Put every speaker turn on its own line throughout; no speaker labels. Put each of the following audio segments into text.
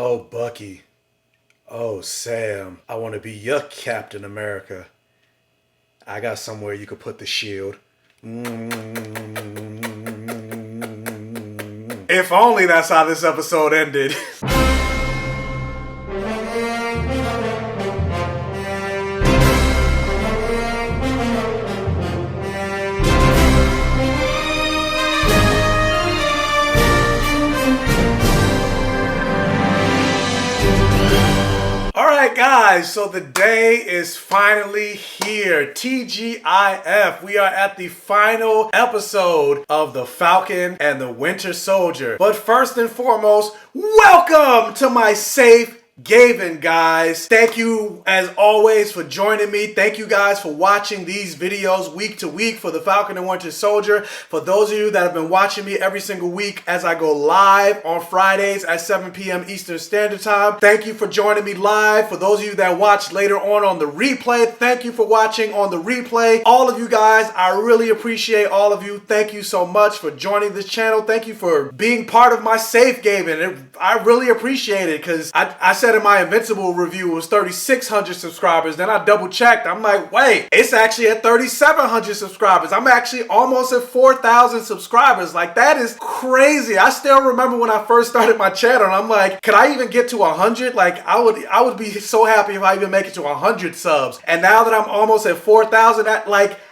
Oh, Bucky. Oh, Sam. I want to be your Captain America. I got somewhere you could put the shield. If only that's how this episode ended. Alright guys, so the day is finally here. TGIF. We are at the final episode of the Falcon and the Winter Soldier. But first and foremost, welcome to my Safe Gayven, guys. Thank you as always for joining me. Thank you guys for watching these videos week to week for the Falcon and Winter Soldier. For those of you that have been watching me every single week as I go live on Fridays at 7 p.m. Eastern Standard Time, thank you for joining me live. For those of you that watch later on the replay, thank you for watching on the replay. All of you guys, I really appreciate all of you. Thank you so much for joining this channel. Thank you for being part of my Safe Gayven. I really appreciate it because I said in my Invincible review it was 3,600 subscribers. Then I double checked. I'm like, wait, it's actually at 3,700 subscribers. I'm actually almost at 4,000 subscribers. Like, that is crazy. I still remember when I first started my channel and I'm like, could I even get to 100? Like, I would be so happy if I even make it to 100 subs. And now that I'm almost at 4,000,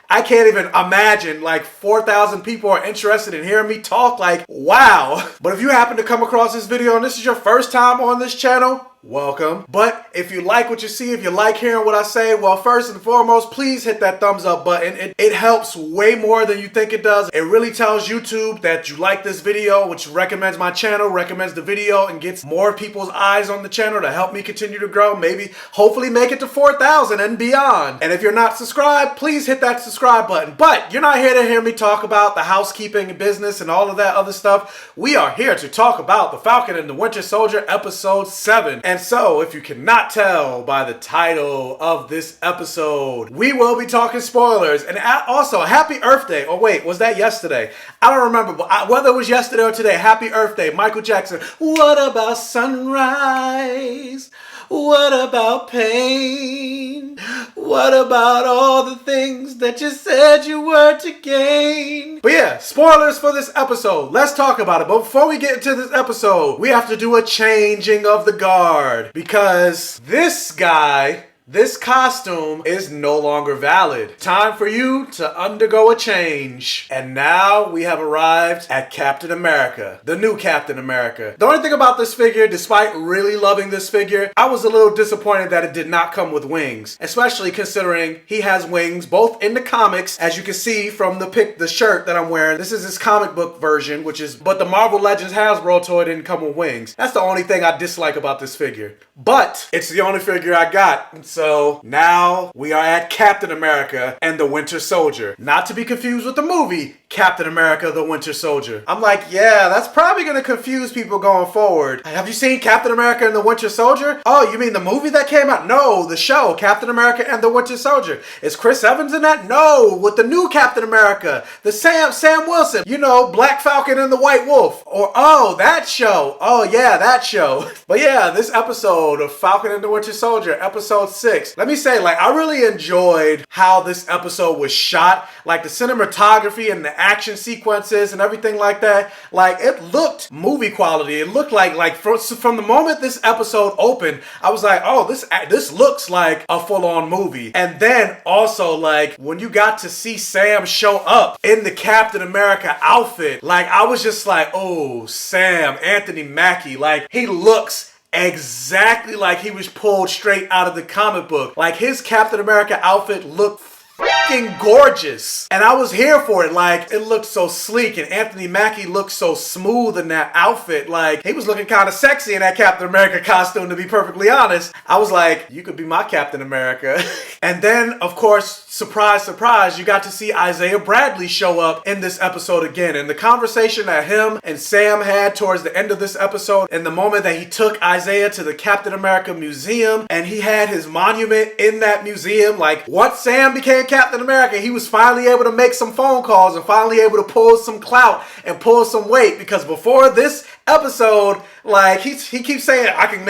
I can't even imagine, like, 4,000 people are interested in hearing me talk. Like, wow. But if you happen to come across this video and this is your first time on this channel, welcome. But if you like what you see, if you like hearing what I say, well, first and foremost, please hit that thumbs up button. It helps way more than you think it does. It really tells YouTube that you like this video, which recommends my channel, recommends the video, and gets more people's eyes on the channel to help me continue to grow. Maybe, hopefully make it to 4,000 and beyond. And if you're not subscribed, please hit that subscribe button. But you're not here to hear me talk about the housekeeping business and all of that other stuff. We are here to talk about the Falcon and the Winter Soldier episode 7. And so, if you cannot tell by the title of this episode, we will be talking spoilers. And also, happy Earth Day. Oh wait, was that yesterday? I don't remember, but whether it was yesterday or today, happy Earth Day. Michael Jackson. What about sunrise? What about pain? What about all the things that you said you were to gain? But yeah, spoilers for this episode. Let's talk about it. But before we get into this episode, we have to do a changing of the guard. Because this guy, this costume is no longer valid. Time for you to undergo a change. And now we have arrived at Captain America, the new Captain America. The only thing about this figure, despite really loving this figure, I was a little disappointed that it did not come with wings, especially considering he has wings both in the comics, as you can see from the shirt that I'm wearing. This is his comic book version, but the Marvel Legends Hasbro toy didn't come with wings. That's the only thing I dislike about this figure. But it's the only figure I got. So now we are at Captain America and the Winter Soldier. Not to be confused with the movie Captain America, the Winter Soldier. I'm like, yeah, that's probably going to confuse people going forward. Have you seen Captain America and the Winter Soldier? Oh, you mean the movie that came out? No, the show, Captain America and the Winter Soldier. Is Chris Evans in that? No, with the new Captain America, the Sam Wilson. You know, Black Falcon and the White Wolf. Or, oh, that show. Oh, yeah, that show. But yeah, this episode of Falcon and the Winter Soldier, episode 6. Let me say, like, I really enjoyed how this episode was shot. Like, the cinematography and the action sequences and everything like that. Like, it looked movie quality. It looked like from the moment this episode opened, I was like, oh, this looks like a full-on movie. And then also, like, when you got to see Sam show up in the Captain America outfit, like, I was just like, oh, Sam, Anthony Mackie, like, he looks exactly like he was pulled straight out of the comic book. Like, his Captain America outfit looked fucking gorgeous. And I was here for it. Like, it looked so sleek, and Anthony Mackie looked so smooth in that outfit. Like, he was looking kind of sexy in that Captain America costume, to be perfectly honest. I was like, you could be my Captain America. And then, of course, surprise, surprise, you got to see Isaiah Bradley show up in this episode again. And the conversation that him and Sam had towards the end of this episode, and the moment that he took Isaiah to the Captain America Museum, and he had his monument in that museum. Like, once Sam became Captain America, he was finally able to make some phone calls and finally able to pull some clout and pull some weight, because before this episode, like he keeps saying, I can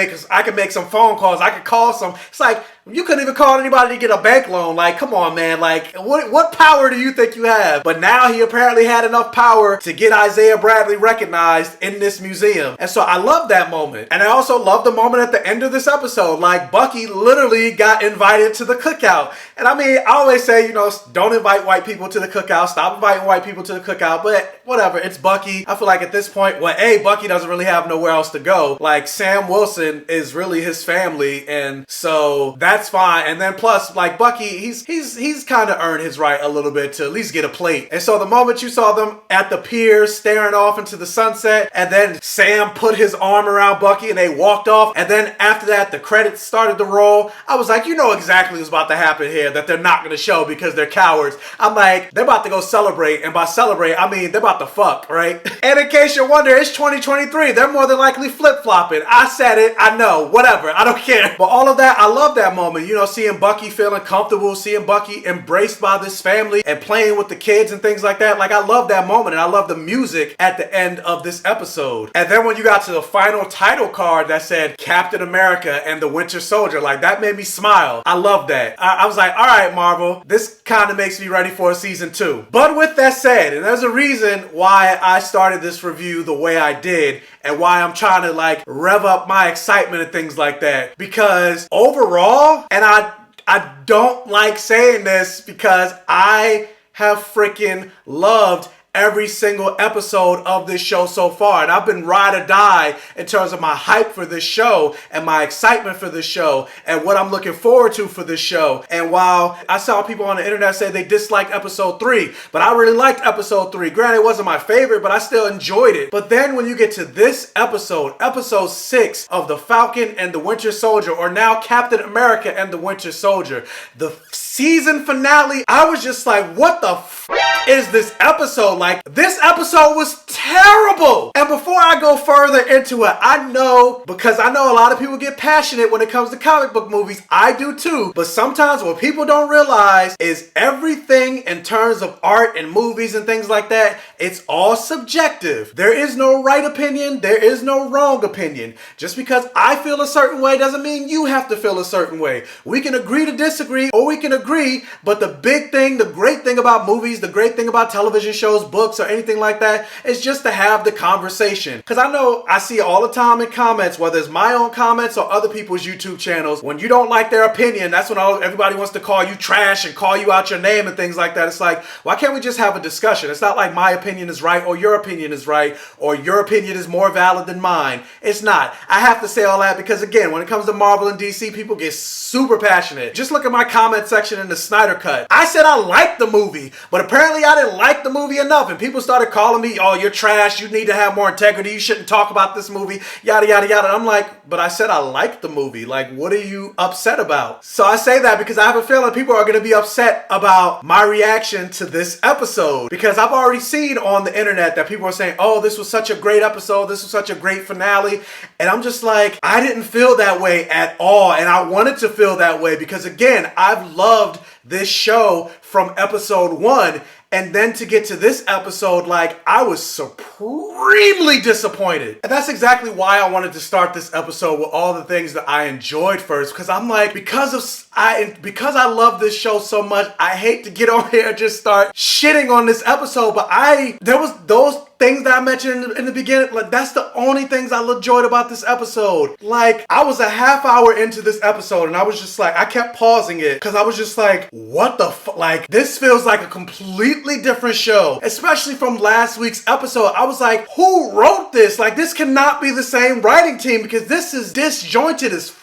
make some phone calls, I can call some. It's like, you couldn't even call anybody to get a bank loan. Like, come on, man. Like, what power do you think you have? But now he apparently had enough power to get Isaiah Bradley recognized in this museum. And so I love that moment. And I also love the moment at the end of this episode. Like, Bucky literally got invited to the cookout. And I mean, I always say, you know, don't invite white people to the cookout. Stop inviting white people to the cookout. But whatever, it's Bucky. I feel like at this point, well, A, Bucky doesn't really have nowhere else to go. Like, Sam Wilson is really his family. And so that's fine. And then plus, like, Bucky, he's kind of earned his right a little bit to at least get a plate. And so the moment you saw them at the pier staring off into the sunset, and then Sam put his arm around Bucky and they walked off, and then after that the credits started to roll, I was like, you know exactly what's about to happen here, that they're not going to show because they're cowards. I'm like, they're about to go celebrate, and by celebrate I mean they're about to fuck, right? And in case you're wondering, it's 2023. They're more than likely flip-flopping. I said it, I know, whatever, I don't care. But all of that, I love that moment, you know, seeing Bucky feeling comfortable, seeing Bucky embraced by this family and playing with the kids and things like that. Like, I love that moment, and I love the music at the end of this episode. And then when you got to the final title card that said Captain America and the Winter Soldier, like, that made me smile. I love that. I was like, all right, Marvel, this kind of makes me ready for a season 2. But with that said, and there's a reason why I started this review the way I did, and why I'm trying to like rev up my excitement and things like that, because overall, and I don't like saying this because I have freaking loved every single episode of this show so far, and I've been ride or die in terms of my hype for this show and my excitement for this show and what I'm looking forward to for this show. And while I saw people on the internet say they disliked episode 3, but I really liked episode 3. Granted, it wasn't my favorite, but I still enjoyed it. But then when you get to this episode, episode 6 of the Falcon and the Winter Soldier, or now Captain America and the Winter Soldier, the season finale, I was just like, what the is this episode? Like, this episode was terrible. And before I go further into it, I know, because I know a lot of people get passionate when it comes to comic book movies. I do too. But sometimes what people don't realize is everything in terms of art and movies and things like that, it's all subjective. There is no right opinion. There is no wrong opinion. Just because I feel a certain way doesn't mean you have to feel a certain way. We can agree to disagree, or we can agree, but the big thing, the great thing about movies, the great thing about television shows, books, or anything like that is just to have the conversation. Because I know I see all the time in comments, whether it's my own comments or other people's YouTube channels, when you don't like their opinion, that's when everybody wants to call you trash and call you out your name and things like that. It's like, why can't we just have a discussion? It's not like my opinion is right or your opinion is right or your opinion is more valid than mine. It's not. I have to say all that because, again, when it comes to Marvel and DC, people get super passionate. Just look at my comment section in the Snyder Cut. I said I liked the movie, but apparently I didn't like the movie enough, and people started calling me, oh, you're trash, you need to have more integrity, you shouldn't talk about this movie, yada yada yada. I'm like, but I said I liked the movie. Like, what are you upset about? So I say that because I have a feeling people are going to be upset about my reaction to this episode, because I've already seen on the internet that people are saying, oh, this was such a great episode, this was such a great finale, and I'm just like, I didn't feel that way at all, and I wanted to feel that way because, again, I've loved this show from episode 1, and then to get to this episode, like, I was supremely disappointed. And that's exactly why I wanted to start this episode with all the things that I enjoyed first, because I'm like, because I love this show so much, I hate to get on here and just start shitting on this episode, but there was those things that I mentioned in the beginning, like, that's the only things I enjoyed about this episode. Like, I was a half hour into this episode and I was just like, I kept pausing it because I was just like, what the fuck? Like, this feels like a completely different show, especially from last week's episode. I was like, who wrote this? Like, this cannot be the same writing team because this is disjointed as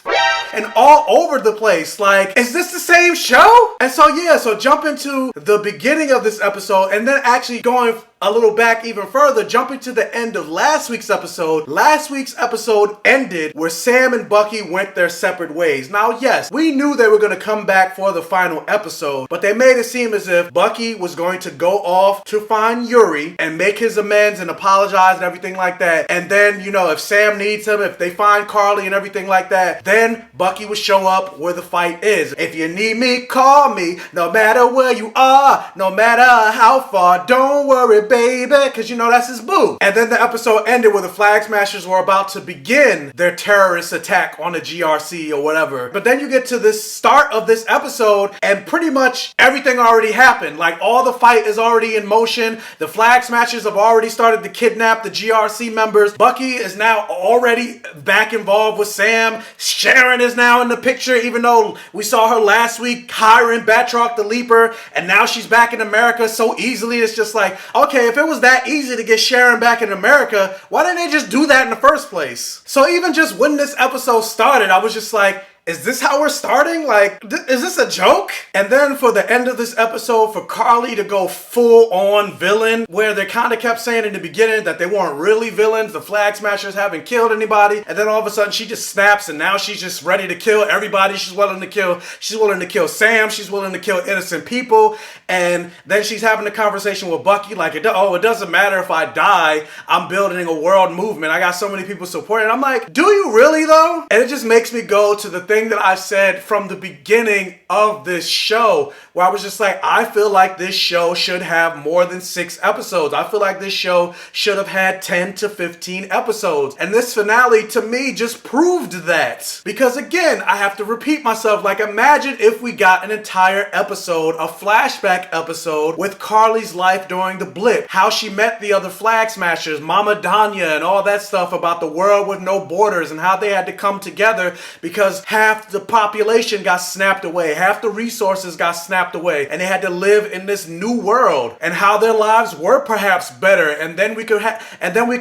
and all over the place. Like, is this the same show? And so, yeah, so jump into the beginning of this episode and then actually going a little back even further, jumping to the end of last week's episode. Last week's episode ended where Sam and Bucky went their separate ways. Now, yes, we knew they were going to come back for the final episode, but they made it seem as if Bucky was going to go off to find Yuri and make his amends and apologize and everything like that. And then, you know, if Sam needs him, if they find Carly and everything like that, then Bucky would show up where the fight is. If you need me, call me, no matter where you are, no matter how far, don't worry, baby, because you know that's his boo. And then the episode ended where the Flag Smashers were about to begin their terrorist attack on the GRC or whatever. But then you get to the start of this episode and pretty much everything already happened. Like all the fight is already in motion. The Flag Smashers have already started to kidnap the GRC members. Bucky is now already back involved with Sam. Sharon is now in the picture, even though we saw her last week hiring Batroc the Leaper, and now she's back in America so easily. It's just like, okay, if it was that easy to get Sharon back in America, why didn't they just do that in the first place? So even just when this episode started, I was just like, is this how we're starting? Like, is this a joke? And then for the end of this episode, for Carly to go full on villain, where they kind of kept saying in the beginning that they weren't really villains, the Flag Smashers haven't killed anybody, and then all of a sudden she just snaps and now she's just ready to kill everybody she's willing to kill. She's willing to kill Sam, she's willing to kill innocent people, and then she's having a conversation with Bucky like, it doesn't matter if I die, I'm building a world movement, I got so many people supporting. I'm like, do you really though? And it just makes me go to the thing that I said from the beginning of this show, where I was just like, I feel like this show should have more than 6 episodes. I feel like this show should have had 10 to 15 episodes. And this finale to me just proved that. Because again, I have to repeat myself, like imagine if we got an entire episode, a flashback episode with Carly's life during the blip, how she met the other Flag Smashers, Mama Danya and all that stuff about the world with no borders and how they had to come together because half the population got snapped away, half the resources got snapped away, and they had to live in this new world, and how their lives were perhaps better, and then we could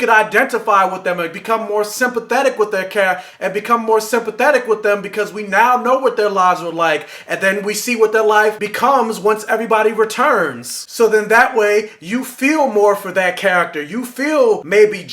identify with them and become more sympathetic with their care and become more sympathetic with them because we now know what their lives were like, and then we see what their life becomes once everybody returns. So then that way you feel more for that character. You feel maybe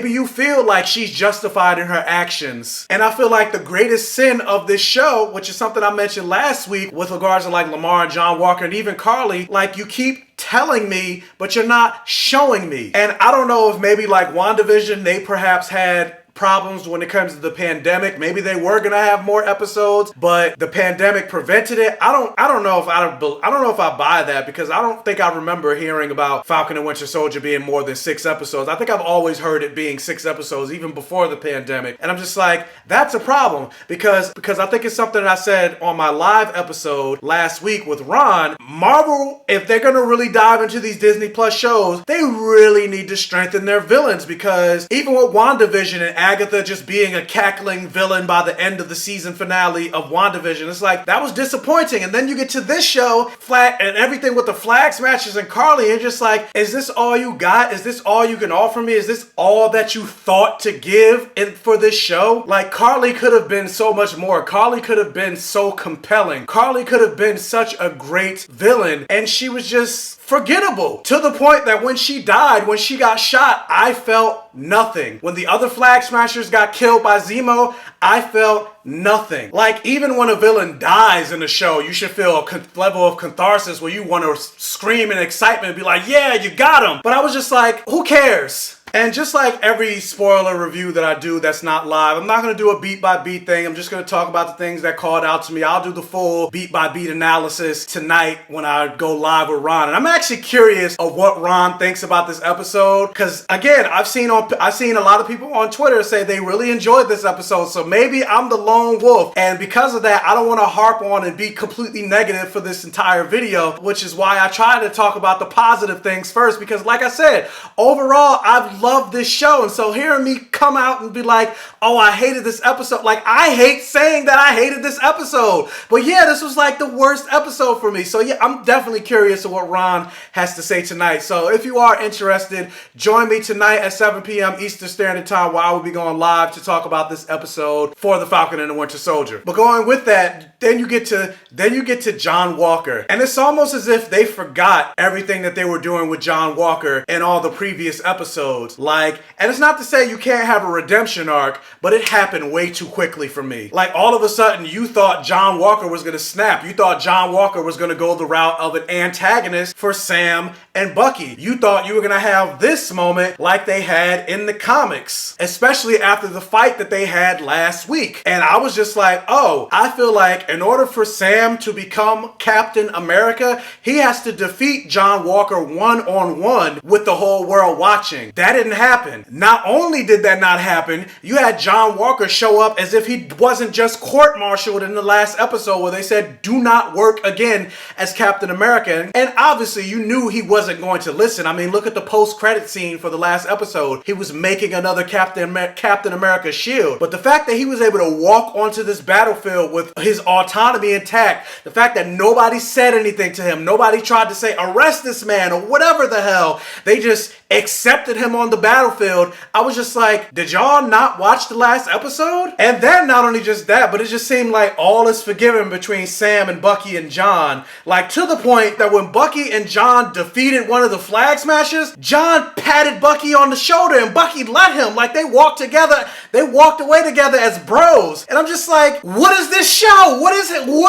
you feel like she's justified in her actions. And I feel like the greatest sin of this show, which is something I mentioned last week with regards to like Lamar and John Walker and even Carly, like you keep telling me, but you're not showing me. And I don't know if maybe like WandaVision, they perhaps had problems when it comes to the pandemic. Maybe they were gonna have more episodes, but the pandemic prevented it. I don't know if I buy that, because I don't think I remember hearing about Falcon and Winter Soldier being more than 6 episodes. I think I've always heard it being 6 episodes even before the pandemic. And I'm just like, that's a problem, because I think it's something that I said on my live episode last week with Ron. Marvel, if they're gonna really dive into these Disney Plus shows, they really need to strengthen their villains, because even with WandaVision and Agatha just being a cackling villain by the end of the season finale of WandaVision, it's like, that was disappointing. And then you get to this show, and everything with the Flag Smashers and Carly, and just like, is this all you got? Is this all you can offer me? Is this all that you thought to give for this show? Like, Carly could have been so much more. Carly could have been so compelling. Carly could have been such a great villain, and she was just forgettable, to the point that when she died, when she got shot, I felt nothing. When the other Flag Smashers got killed by Zemo, I felt nothing. Like, even when a villain dies in the show, you should feel a level of catharsis where you want to scream in excitement and be like, yeah, you got him. But I was just like, who cares? And just like every spoiler review that I do that's not live, I'm not going to do a beat-by-beat thing. I'm just going to talk about the things that called out to me. I'll do the full beat-by-beat analysis tonight when I go live with Ron. And I'm actually curious of what Ron thinks about this episode, because again, I've seen a lot of people on Twitter say they really enjoyed this episode. So maybe I'm the lone wolf, and because of that, I don't want to harp on and be completely negative for this entire video, which is why I try to talk about the positive things first, because like I said, overall, I've loved this show. And so hearing me come out and be like, oh, I hated this episode, like, I hate saying that I hated this episode, but yeah, this was like the worst episode for me. So yeah, I'm definitely curious of what Ron has to say tonight. So if you are interested, join me tonight at 7 p.m. Eastern Standard Time, where I will be going live to talk about this episode for the Falcon and the Winter Soldier. But going with that, then you get to John Walker, and it's almost as if they forgot everything that they were doing with John Walker in all the previous episodes. episodes. Like, and it's not to say you can't have a redemption arc, but it happened way too quickly for me. Like, all of a sudden, you thought John Walker was gonna snap. You thought John Walker was gonna go the route of an antagonist for Sam and Bucky. You thought you were gonna have this moment like they had in the comics, especially after the fight that they had last week. And I was just like, oh, I feel like in order for Sam to become Captain America, he has to defeat John Walker one-on-one with the whole world watching. That didn't happen. Not only did that not happen, you had John Walker show up as if he wasn't just court-martialed in the last episode where they said, do not work again as Captain America. And obviously you knew he wasn't going to listen. I mean, look at the post-credit scene for the last episode. He was making another Captain America shield. But the fact that he was able to walk onto this battlefield with his autonomy intact, the fact that nobody said anything to him, nobody tried to say, arrest this man or whatever the hell, they just accepted him on the battlefield. I was just like, did y'all not watch the last episode? And then not only just that, but it just seemed like all is forgiven between Sam and Bucky and John. Like, to the point that when Bucky and John defeated one of the Flag Smashers, John patted Bucky on the shoulder and Bucky let him. Like, they walked together, they walked away together as bros. And I'm just like, what is this show? What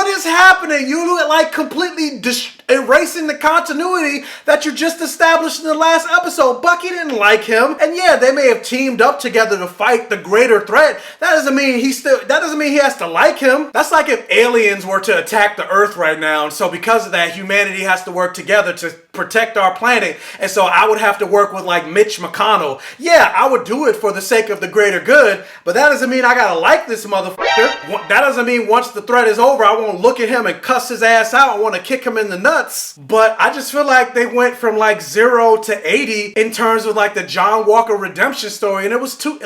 is happening? You like completely erasing the continuity that you just established in the last episode. Bucky didn't like him, and yeah, they may have teamed up together to fight the greater threat. That doesn't mean he has to like him. That's like if aliens were to attack the Earth right now, and so because of that, humanity has to work together to protect our planet, and so I would have to work with like Mitch McConnell. Yeah, I would do it for the sake of the greater good, but that doesn't mean I gotta like this motherfucker. That doesn't mean once the threat is over, I won't look at him and cuss his ass out and want to kick him in the nuts. But I just feel like they went from like 0 to 80 in terms of like the John Walker redemption story, and it was too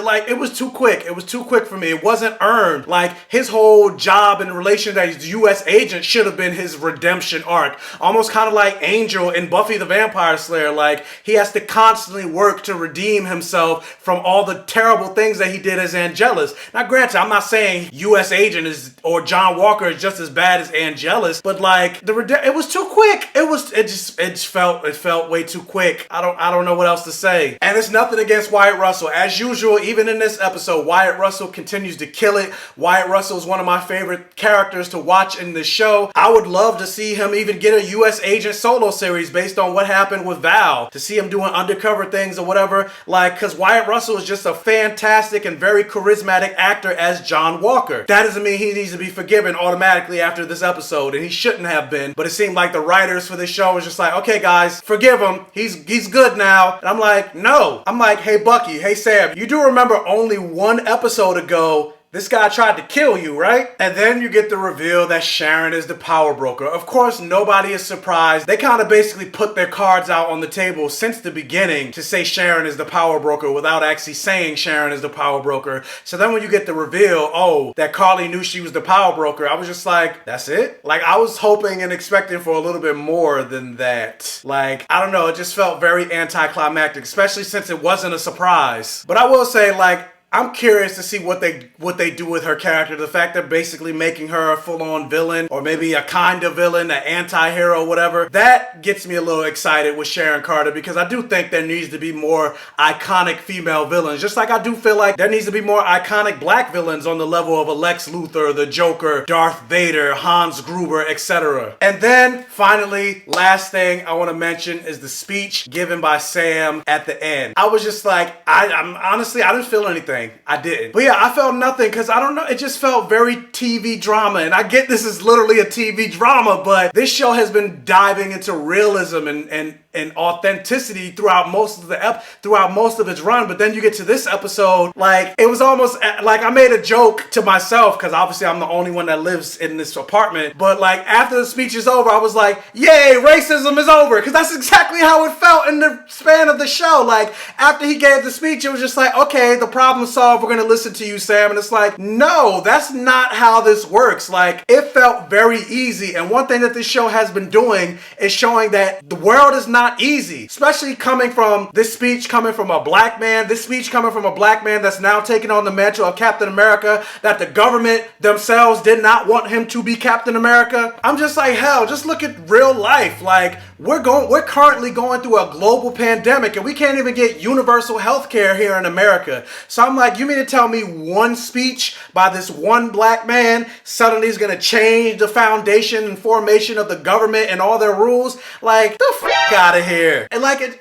quick. It was too quick for me. It wasn't earned. Like, his whole job in relation that he's a U.S. agent should have been his redemption arc. Almost kind of like Angel in Buffy the Vampire Slayer. Like, he has to constantly work to redeem himself from all the terrible things that he did as Angelus. Now, granted, I'm not saying U.S. agent or John Walker is just as bad as Angelus, but like it was too quick. It felt way too quick. I don't know what else to say. And it's nothing against Wyatt Russell. As usual, even in this episode, Wyatt Russell continues to kill it. Wyatt Russell is one of my favorite characters to watch in this show. I would love to see him even get a U.S. agent solo series based on what happened with Val, to see him doing undercover things or whatever. Like, because Wyatt Russell is just a fantastic and very charismatic actor as John Walker. That doesn't mean he needs to be forgiven automatically after this episode, and he shouldn't have been. But it seemed like the writers for this show was just like, okay guys, forgive him. He's good now. And I'm like, no. I'm like, hey Bucky, hey Sam, you do remember only one episode ago this guy tried to kill you, right? And then you get the reveal that Sharon is the power broker. Of course, nobody is surprised. They kind of basically put their cards out on the table since the beginning to say Sharon is the power broker without actually saying Sharon is the power broker. So then when you get the reveal, oh, that Carly knew she was the power broker, I was just like, that's it? Like, I was hoping and expecting for a little bit more than that. Like, I don't know, it just felt very anticlimactic, especially since it wasn't a surprise. But I will say, like, I'm curious to see what they do with her character. The fact they're basically making her a full-on villain, or maybe a kind of villain, an anti-hero, whatever. That gets me a little excited with Sharon Carter, because I do think there needs to be more iconic female villains. Just like I do feel like there needs to be more iconic black villains on the level of a Lex Luthor, the Joker, Darth Vader, Hans Gruber, etc. And then, finally, last thing I want to mention is the speech given by Sam at the end. I was just like, I'm honestly, I didn't feel anything. I didn't. But yeah, I felt nothing because I don't know. It just felt very TV drama. And I get this is literally a TV drama, but this show has been diving into realism and authenticity throughout most of its run. But then you get to this episode, like, it was almost like I made a joke to myself, because obviously I'm the only one that lives in this apartment. But like, after the speech is over, I was like, yay, racism is over. Because that's exactly how it felt in the span of the show. Like, after he gave the speech, it was just like, okay, the problem's solved. We're going to listen to you, Sam. And it's like, no, that's not how this works. Like, it felt very easy. And one thing that this show has been doing is showing that the world is not not easy, especially coming from this speech coming from a black man, this speech coming from a black man that's now taking on the mantle of Captain America, that the government themselves did not want him to be Captain America. I'm just like, hell, just look at real life. Like, we're currently going through a global pandemic and we can't even get universal health care here in America. So I'm like, you mean to tell me one speech by this one black man suddenly is going to change the foundation and formation of the government and all their rules? Like, the f*** out of here. And like, it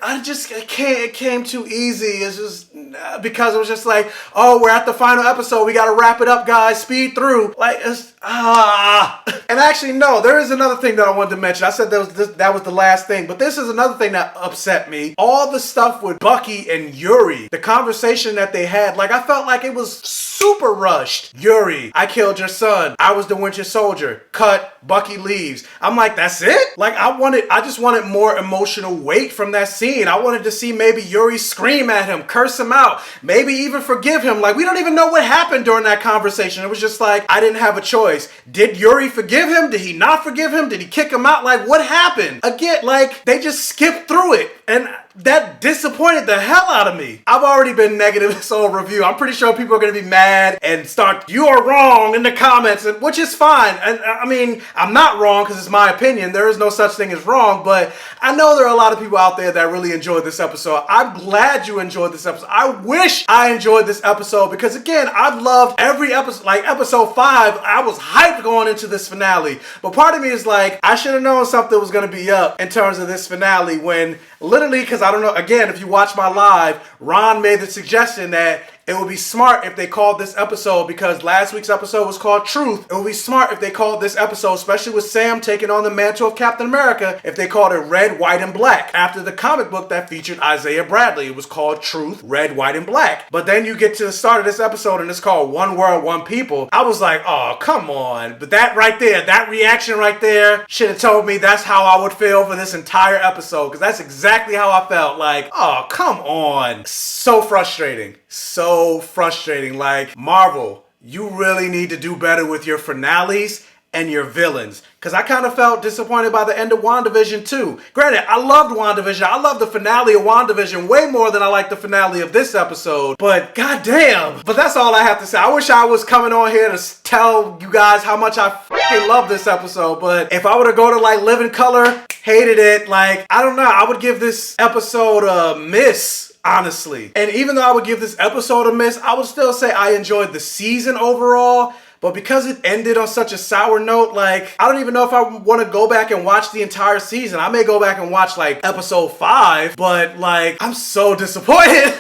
came too easy. It's just because it was just like, oh, we're at the final episode. We got to wrap it up, guys. Speed through. Like, And actually, no, there is another thing that I wanted to mention. I said that was the last thing, but this is another thing that upset me. All the stuff with Bucky and Yuri, the conversation that they had, like, I felt like it was super rushed. Yuri, I killed your son. I was the Winter Soldier. Cut. Bucky leaves. I'm like, that's it? Like, I just wanted more emotional weight from that scene. I wanted to see maybe Yuri scream at him, curse him out, maybe even forgive him. Like, we don't even know what happened during that conversation. It was just like, I didn't have a choice. Did Yuri forgive him? Did he not forgive him? Did he kick him out? Like, what happened? Again, like, they just skipped through it. And that disappointed the hell out of me. I've already been negative this whole review. I'm pretty sure people are going to be mad and start, you are wrong in the comments, which is fine. And I mean, I'm not wrong because it's my opinion. There is no such thing as wrong, but I know there are a lot of people out there that really enjoyed this episode. I'm glad you enjoyed this episode. I wish I enjoyed this episode because, again, I've loved every episode. Like episode 5, I was hyped going into this finale. But part of me is like, I should have known something was going to be up in terms of this finale when literally, because I don't know, again, if you watch my live, Ron made the suggestion that it would be smart if they called this episode, because last week's episode was called Truth. It would be smart if they called this episode, especially with Sam taking on the mantle of Captain America, if they called it Red, White, and Black. After the comic book that featured Isaiah Bradley, it was called Truth, Red, White, and Black. But then you get to the start of this episode and it's called One World, One People. I was like, oh, come on. But that right there, that reaction right there should have told me that's how I would feel for this entire episode, because that's exactly how I felt. Like, oh, come on. So frustrating. So frustrating. Like, Marvel, you really need to do better with your finales and your villains, because I kind of felt disappointed by the end of WandaVision too. Granted, I loved WandaVision. I loved the finale of WandaVision way more than I liked the finale of this episode, but goddamn. But that's all I have to say. I wish I was coming on here to tell you guys how much I fucking love this episode, but if I were to go to like Living Color, hated it, like, I don't know, I would give this episode a miss, honestly. And even though I would give this episode a miss, I would still say I enjoyed the season overall. But because it ended on such a sour note, like, I don't even know if I want to go back and watch the entire season. I may go back and watch like episode 5, but like, I'm so disappointed.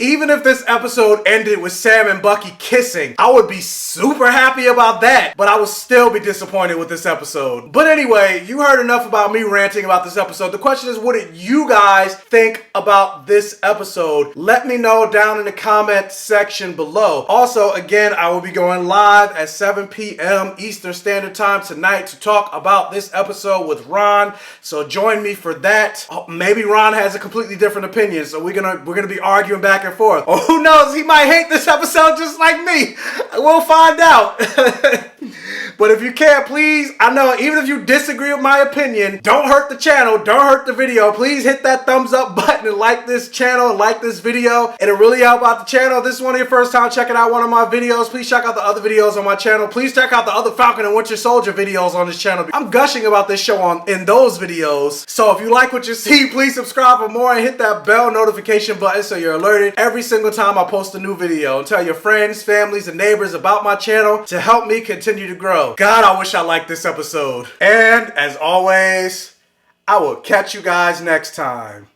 Even if this episode ended with Sam and Bucky kissing, I would be super happy about that, but I would still be disappointed with this episode. But anyway, you heard enough about me ranting about this episode. The question is, what did you guys think about this episode? Let me know down in the comment section below. Also, again, I will be going live at 7 p.m. Eastern Standard Time tonight to talk about this episode with Ron. So join me for that. Oh, maybe Ron has a completely different opinion, so we're gonna be arguing back and forth. Or who knows, he might hate this episode just like me. We'll find out. But if you can, please, I know even if you disagree with my opinion, don't hurt the channel, don't hurt the video. Please hit that thumbs up button and like this channel and like this video. It'll really help out the channel. If this is one of your first time checking out one of my videos, please check out the other videos on my channel. Please check out the other Falcon and Winter Soldier videos on this channel. I'm gushing about this show in those videos. So if you like what you see, please subscribe for more and hit that bell notification button so you're alerted every single time I post a new video. And tell your friends, families, and neighbors about my channel to help me continue to grow. God, I wish I liked this episode. And as always, I will catch you guys next time.